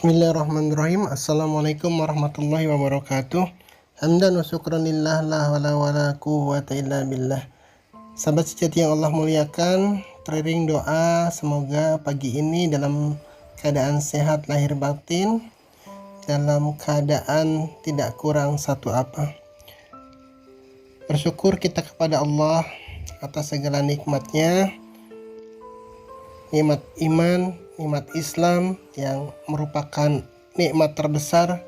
Bismillahirrahmanirrahim. Assalamualaikum warahmatullahi wabarakatuh. Hamdan wa syukran lillah la wala wala quwwata illa billah. Sahabat sejati yang Allah muliakan, teriring doa semoga pagi ini dalam keadaan sehat lahir batin, dalam keadaan tidak kurang satu apa. Bersyukur kita kepada Allah atas segala nikmatnya, nikmat iman, nikmat Islam yang merupakan nikmat terbesar,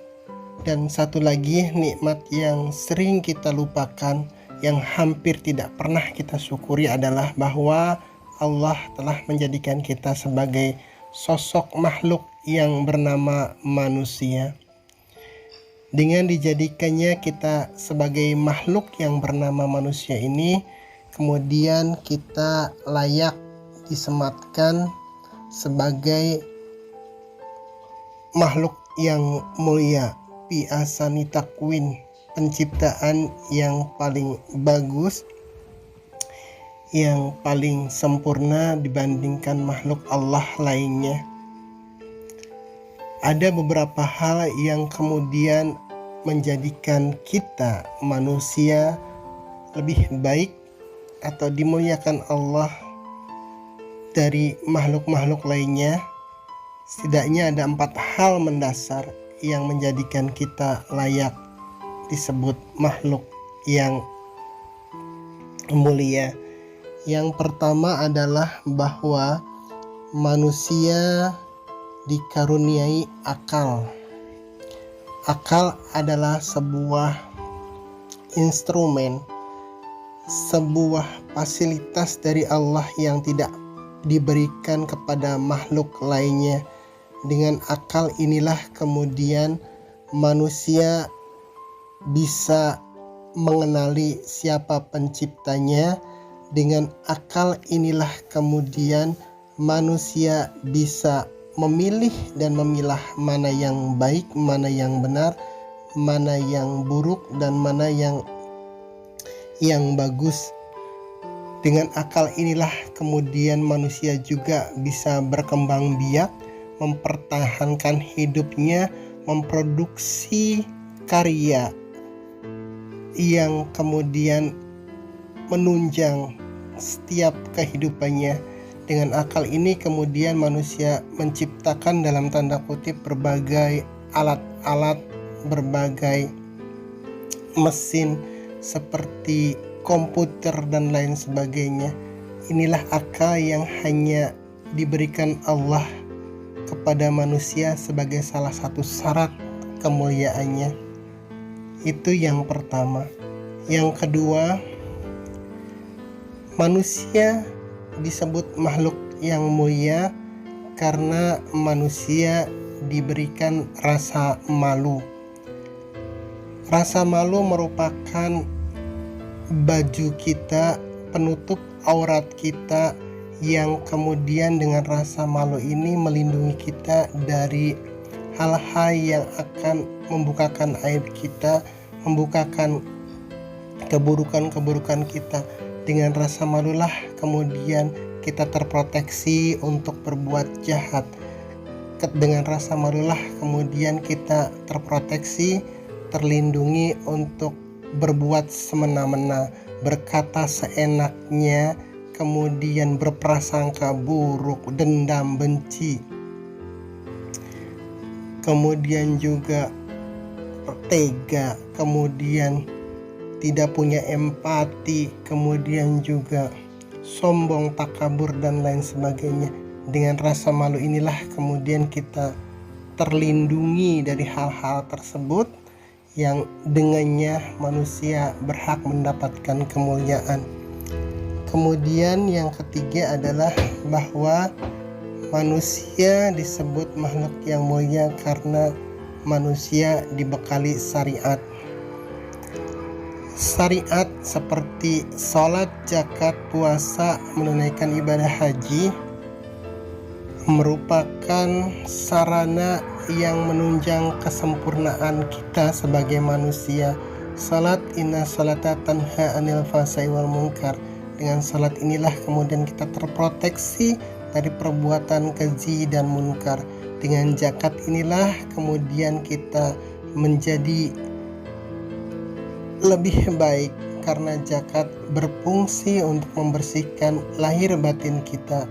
dan satu lagi nikmat yang sering kita lupakan, yang hampir tidak pernah kita syukuri adalah bahwa Allah telah menjadikan kita sebagai sosok makhluk yang bernama manusia. Dengan dijadikannya kita sebagai makhluk yang bernama manusia ini, kemudian kita layak disematkan sebagai makhluk yang mulia, fi ahsani taqwim, penciptaan yang paling bagus, yang paling sempurna dibandingkan makhluk Allah lainnya. Ada beberapa hal yang kemudian menjadikan kita manusia lebih baik atau dimuliakan Allah dari makhluk-makhluk lainnya. Setidaknya ada 4 hal mendasar yang menjadikan kita layak disebut makhluk yang mulia. Yang pertama adalah bahwa manusia dikaruniai akal. Akal adalah sebuah instrumen, sebuah fasilitas dari Allah yang tidak diberikan kepada makhluk lainnya. Dengan akal inilah kemudian manusia bisa mengenali siapa penciptanya. Dengan akal inilah kemudian manusia bisa memilih dan memilah mana yang baik, mana yang benar, mana yang buruk, dan mana yang bagus. Dengan akal inilah kemudian manusia juga bisa berkembang biak, mempertahankan hidupnya, memproduksi karya yang kemudian menunjang setiap kehidupannya. Dengan akal ini kemudian manusia menciptakan dalam tanda kutip berbagai alat-alat, berbagai mesin seperti komputer dan lain sebagainya. Inilah akal yang hanya diberikan Allah kepada manusia sebagai salah satu syarat kemuliaannya. Itu yang pertama. Yang kedua, manusia disebut makhluk yang mulia karena manusia diberikan rasa malu. Rasa malu merupakan baju kita, penutup aurat kita, yang kemudian dengan rasa malu ini melindungi kita dari hal-hal yang akan membukakan aib kita, membukakan keburukan-keburukan kita. Dengan rasa malulah kemudian kita terproteksi untuk berbuat jahat. Dengan rasa malulah kemudian kita terproteksi, terlindungi untuk berbuat semena-mena, berkata seenaknya, kemudian berprasangka buruk, dendam, benci, kemudian juga tega, kemudian tidak punya empati, kemudian juga sombong, takabur, dan lain sebagainya. Dengan rasa malu inilah kemudian kita terlindungi dari hal-hal tersebut, yang dengannya manusia berhak mendapatkan kemuliaan. Kemudian yang ketiga adalah bahwa manusia disebut makhluk yang mulia karena manusia dibekali syariat. Syariat seperti sholat, zakat, puasa, menunaikan ibadah haji merupakan sarana yang menunjang kesempurnaan kita sebagai manusia. Salat, inna salata tanha anil fahsya'i wal munkar. Dengan salat inilah kemudian kita terproteksi dari perbuatan keji dan munkar. Dengan zakat inilah kemudian kita menjadi lebih baik, karena zakat berfungsi untuk membersihkan lahir batin kita,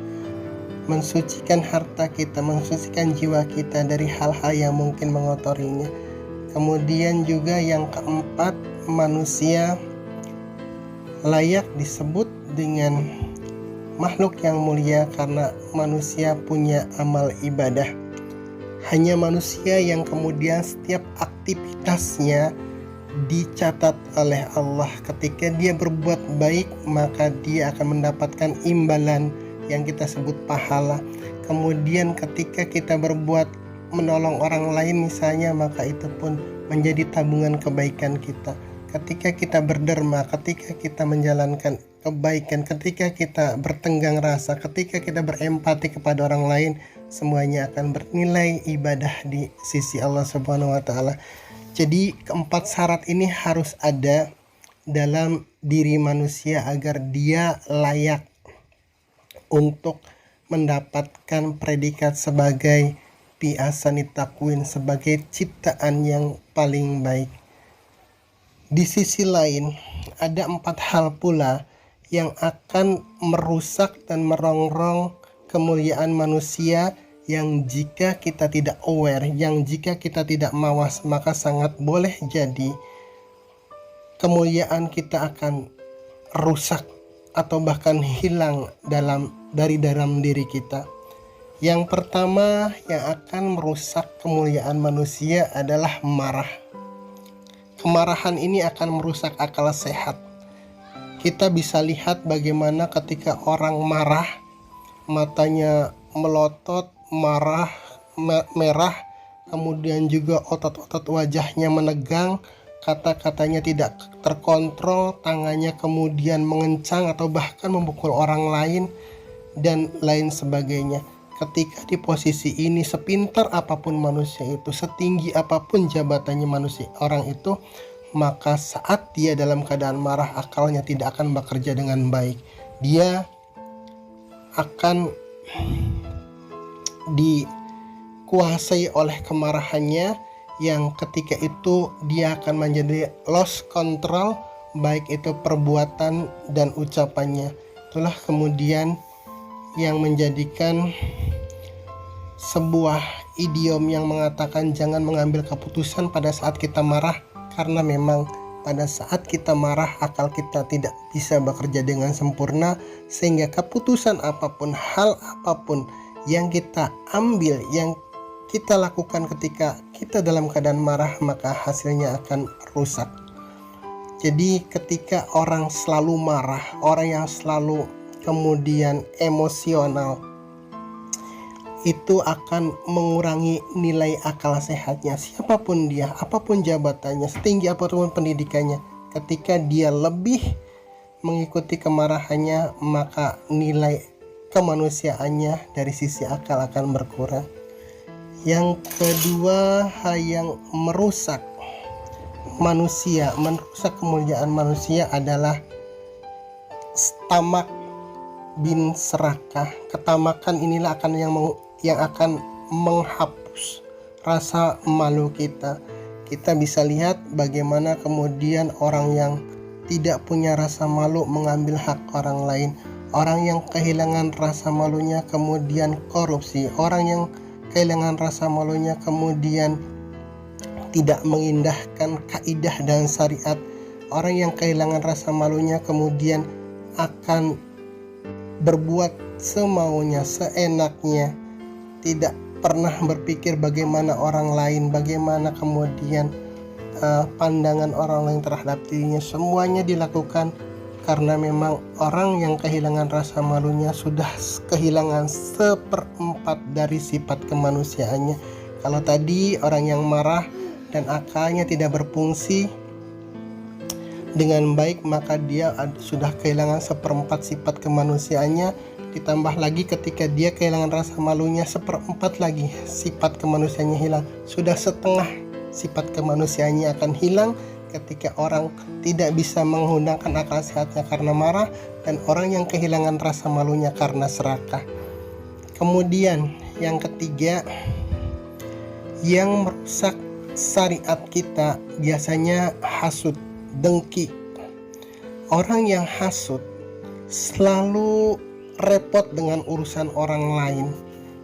mensucikan harta kita, mensucikan jiwa kita dari hal-hal yang mungkin mengotorinya. Kemudian juga yang keempat, manusia layak disebut dengan makhluk yang mulia karena manusia punya amal ibadah. Hanya manusia yang kemudian setiap aktivitasnya dicatat oleh Allah. Ketika dia berbuat baik, maka dia akan mendapatkan imbalan yang kita sebut pahala. Kemudian ketika kita berbuat menolong orang lain misalnya, maka itu pun menjadi tabungan kebaikan kita. Ketika kita berderma, ketika kita menjalankan kebaikan, ketika kita bertenggang rasa, ketika kita berempati kepada orang lain, semuanya akan bernilai ibadah di sisi Allah Subhanahu wa taala. Jadi keempat syarat ini harus ada dalam diri manusia agar dia layak untuk mendapatkan predikat sebagai fi ahsani taqwim, sebagai ciptaan yang paling baik. Di sisi lain, ada 4 hal pula yang akan merusak dan merongrong kemuliaan manusia, yang jika kita tidak aware, yang jika kita tidak mawas, maka sangat boleh jadi kemuliaan kita akan rusak atau bahkan hilang dari dalam diri kita. Yang pertama yang akan merusak kemuliaan manusia adalah marah. Kemarahan ini akan merusak akal sehat. Kita bisa lihat bagaimana ketika orang marah, matanya melotot, marah, merah, kemudian juga otot-otot wajahnya menegang, kata-katanya tidak terkontrol, tangannya kemudian mengencang atau bahkan memukul orang lain, dan lain sebagainya. Ketika di posisi ini, sepintar apapun manusia itu, setinggi apapun jabatannya manusia orang itu, maka saat dia dalam keadaan marah, akalnya tidak akan bekerja dengan baik. Dia akan dikuasai oleh kemarahannya, yang ketika itu dia akan menjadi lost control, baik itu perbuatan dan ucapannya. Itulah kemudian yang menjadikan sebuah idiom yang mengatakan jangan mengambil keputusan pada saat kita marah, karena memang pada saat kita marah akal kita tidak bisa bekerja dengan sempurna, sehingga keputusan apapun, hal apapun yang kita ambil, yang kita lakukan ketika kita dalam keadaan marah, maka hasilnya akan rusak. Jadi ketika orang selalu marah, orang yang selalu kemudian emosional, itu akan mengurangi nilai akal sehatnya. Siapapun dia, apapun jabatannya, setinggi apapun pendidikannya, ketika dia lebih mengikuti kemarahannya, maka nilai kemanusiaannya dari sisi akal akan berkurang. Yang kedua, hal yang merusak manusia, merusak kemuliaan manusia adalah tamak bin serakah. Ketamakan inilah yang akan menghapus rasa malu kita. Kita bisa lihat bagaimana kemudian orang yang tidak punya rasa malu mengambil hak orang lain, orang yang kehilangan rasa malunya kemudian korupsi, orang yang kehilangan rasa malunya kemudian tidak mengindahkan kaidah dan syariat, orang yang kehilangan rasa malunya kemudian akan berbuat semaunya, seenaknya, tidak pernah berpikir bagaimana orang lain, bagaimana kemudian pandangan orang lain terhadap dirinya. Semuanya dilakukan karena memang orang yang kehilangan rasa malunya sudah kehilangan 1/4 dari sifat kemanusiaannya. Kalau tadi orang yang marah dan akalnya tidak berfungsi dengan baik, maka dia sudah kehilangan 1/4 sifat kemanusiaannya. Ditambah lagi ketika dia kehilangan rasa malunya, 1/4 lagi sifat kemanusiaannya hilang. Sudah setengah sifat kemanusiaannya akan hilang ketika orang tidak bisa menggunakan akal sehatnya karena marah, dan orang yang kehilangan rasa malunya karena serakah. Kemudian yang ketiga, Yang merusak syariat kita biasanya hasud, dengki. Orang yang hasud selalu repot dengan urusan orang lain,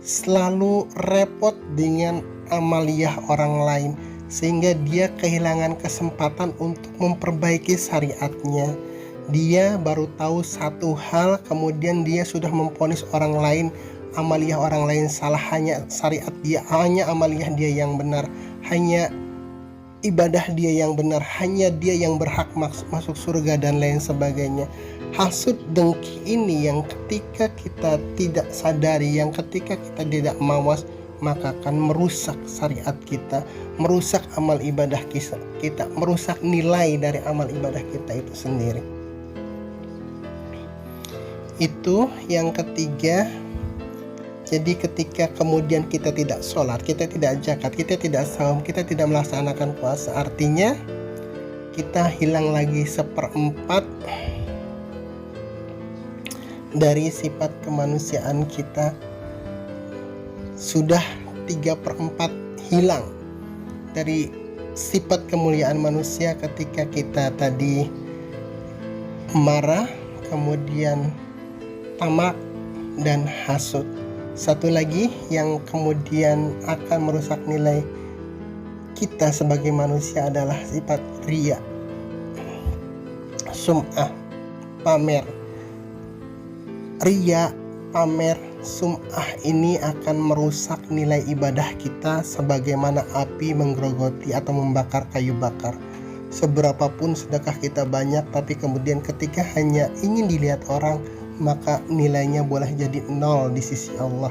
selalu repot dengan amaliyah orang lain, sehingga dia kehilangan kesempatan untuk memperbaiki syariatnya. Dia baru tahu satu hal, kemudian dia sudah memvonis orang lain, amaliyah orang lain salah, hanya syariat dia, hanya amaliyah dia yang benar, hanya ibadah dia yang benar, hanya dia yang berhak masuk surga dan lain sebagainya. Hasud dengki ini yang ketika kita tidak sadari, yang ketika kita tidak mawas, maka akan merusak syariat kita, merusak amal ibadah kita, merusak nilai dari amal ibadah kita itu sendiri. Itu yang ketiga. Jadi ketika kemudian kita tidak sholat, kita tidak zakat, kita tidak saum, kita tidak melaksanakan puasa, artinya kita hilang lagi 1/4 dari sifat kemanusiaan kita. Sudah 3/4 hilang dari sifat kemuliaan manusia ketika kita tadi marah, kemudian tamak, dan hasud. Satu lagi yang kemudian akan merusak nilai kita sebagai manusia adalah sifat riya, sum'ah, pamer. Riya, pamer, sum'ah ini akan merusak nilai ibadah kita sebagaimana api menggerogoti atau membakar kayu bakar. Seberapapun sedekah kita banyak, tapi kemudian ketika hanya ingin dilihat orang, maka nilainya boleh jadi 0 di sisi Allah.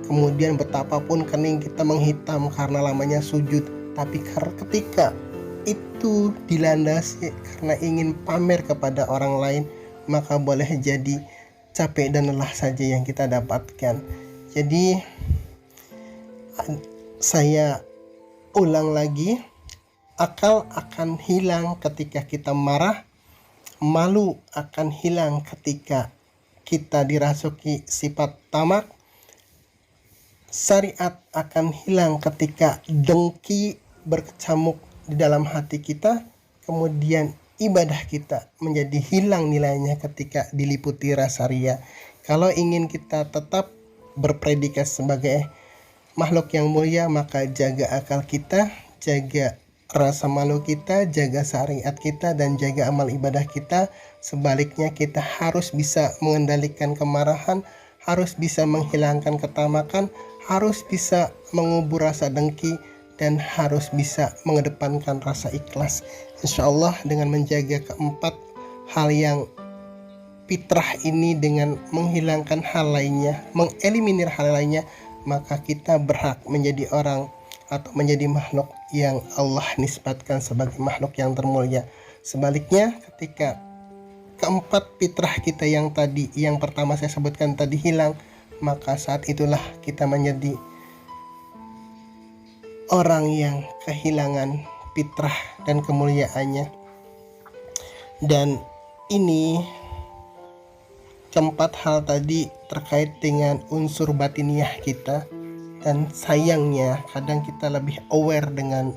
Kemudian betapapun kening kita menghitam karena lamanya sujud, tapi ketika itu dilandasi karena ingin pamer kepada orang lain, maka boleh jadi capek dan lelah saja yang kita dapatkan. Jadi saya ulang lagi, akal akan hilang ketika kita marah, malu akan hilang ketika kita dirasuki sifat tamak, syariat akan hilang ketika dengki berkecamuk di dalam hati kita, kemudian ibadah kita menjadi hilang nilainya ketika diliputi rasa riya. Kalau ingin kita tetap berpredikat sebagai makhluk yang mulia, maka jaga akal kita, jaga rasa malu kita, jaga syariat kita, dan jaga amal ibadah kita. Sebaliknya kita harus bisa mengendalikan kemarahan, harus bisa menghilangkan ketamakan, harus bisa mengubur rasa dengki, dan harus bisa mengedepankan rasa ikhlas. Insya Allah dengan menjaga keempat hal yang fitrah ini, dengan menghilangkan hal lainnya, mengeliminir hal lainnya, maka kita berhak menjadi orang atau menjadi makhluk yang Allah nisbatkan sebagai makhluk yang termulia. Sebaliknya, ketika keempat fitrah kita yang tadi, yang pertama saya sebutkan tadi hilang, maka saat itulah kita menjadi orang yang kehilangan fitrah dan kemuliaannya. Dan ini keempat hal tadi terkait dengan unsur batiniah kita. Dan sayangnya kadang kita lebih aware dengan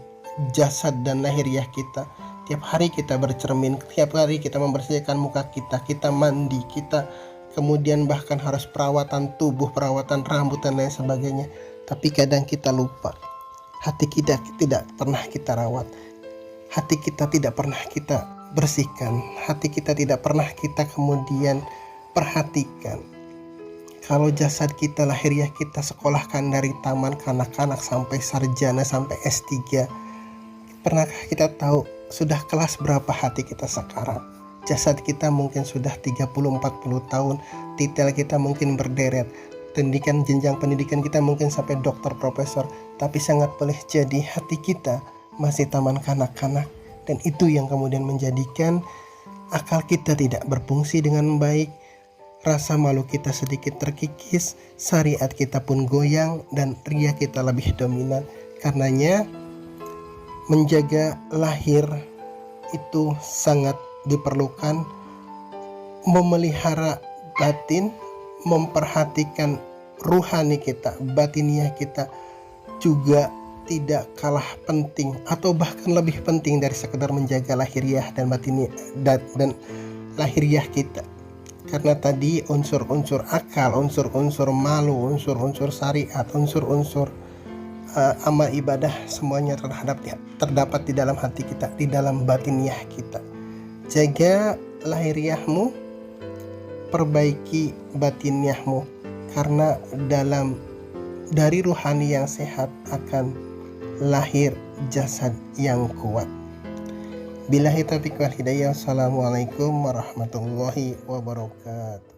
jasad dan lahiriah kita. Tiap hari kita bercermin, tiap hari kita membersihkan muka kita, kita mandi, kita kemudian bahkan harus perawatan tubuh, perawatan rambut dan lain sebagainya. Tapi kadang kita lupa, hati kita tidak pernah kita rawat, hati kita tidak pernah kita bersihkan, hati kita tidak pernah kita kemudian perhatikan. Kalau jasad kita, lahiriah kita sekolahkan dari taman kanak-kanak sampai sarjana, sampai S3, pernahkah kita tahu sudah kelas berapa hati kita sekarang? Jasad kita mungkin sudah 30-40 tahun, titel kita mungkin berderet, jenjang pendidikan kita mungkin sampai dokter, profesor, tapi sangat boleh jadi hati kita masih taman kanak-kanak. Dan itu yang kemudian menjadikan akal kita tidak berfungsi dengan baik, rasa malu kita sedikit terkikis, syariat kita pun goyang, dan riya kita lebih dominan. Karenanya menjaga lahir itu sangat diperlukan, memelihara batin, memperhatikan ruhani kita, batiniah kita juga tidak kalah penting atau bahkan lebih penting dari sekedar menjaga lahiriah dan batiniah dan lahiriah kita. Karena tadi unsur-unsur akal, unsur-unsur malu, unsur-unsur syariat, unsur-unsur amal ibadah semuanya terdapat di dalam hati kita, di dalam batiniah kita. Jaga lahiriahmu, perbaiki batiniahmu, karena dari ruhani yang sehat akan lahir jasad yang kuat. Billahi taufiq wal hidayah. Assalamualaikum warahmatullahi wabarakatuh.